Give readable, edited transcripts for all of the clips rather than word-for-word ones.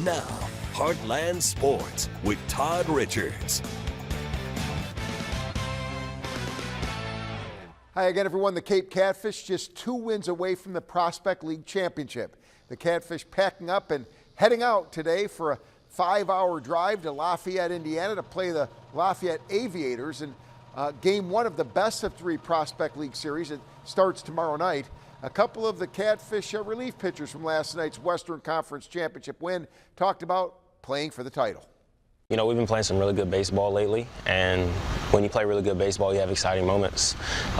Now, Heartland Sports with Todd Richards. Hi again, everyone. The Cape Catfish just 2 wins away from the Prospect League Championship. The Catfish packing up and heading out today for a 5-hour drive to Lafayette, Indiana to play the Lafayette Aviators in game 1 of the best-of-3 Prospect League series. It starts tomorrow night. A couple of the Catfish relief pitchers from last night's Western Conference Championship win talked about playing for the title. You know, we've been playing some really good baseball lately, and when you play really good baseball, you have exciting moments.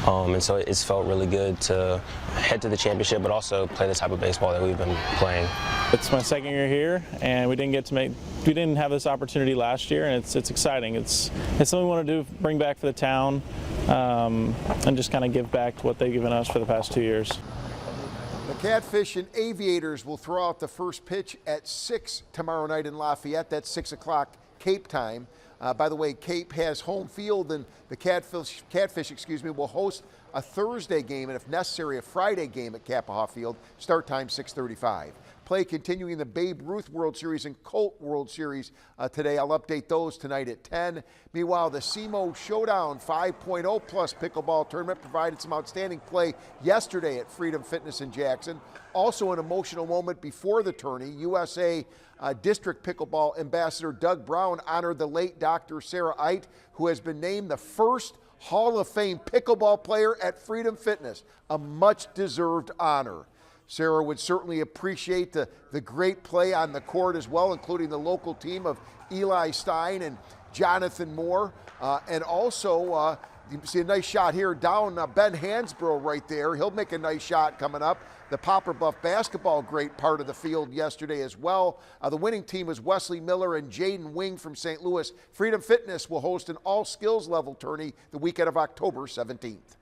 And so it's felt really good to head to the championship, but also play the type of baseball that we've been playing. It's my second year here, and we didn't have this opportunity last year, and it's exciting. It's something we want to do, bring back for the town, and just kind of give back to what they've given us for the past 2 years. The Catfish and Aviators will throw out the first pitch at 6 tomorrow night in Lafayette. That's 6 o'clock Cape time. By the way, Cape has home field, and the Catfish will host a Thursday game, and if necessary, a Friday game at Kappaha Field. Start time 6:35. Play continuing the Babe Ruth World Series and Colt World Series today. I'll update those tonight at 10. Meanwhile, the SEMO Showdown 5.0 Plus Pickleball Tournament provided some outstanding play yesterday at Freedom Fitness in Jackson. Also an emotional moment before the tourney. USA District Pickleball Ambassador Doug Brown honored the late Dr. Sarah Eit, who has been named the first Hall of Fame pickleball player at Freedom Fitness, a much-deserved honor. Sarah would certainly appreciate the great play on the court as well, including the local team of Eli Stein and Jonathan Moore. And also, you see a nice shot here down Ben Hansbrough right there. He'll make a nice shot coming up. The Poplar Bluff basketball great part of the field yesterday as well. The winning team was Wesley Miller and Jaden Wing from St. Louis. Freedom Fitness will host an all-skills level tourney the weekend of October 17th.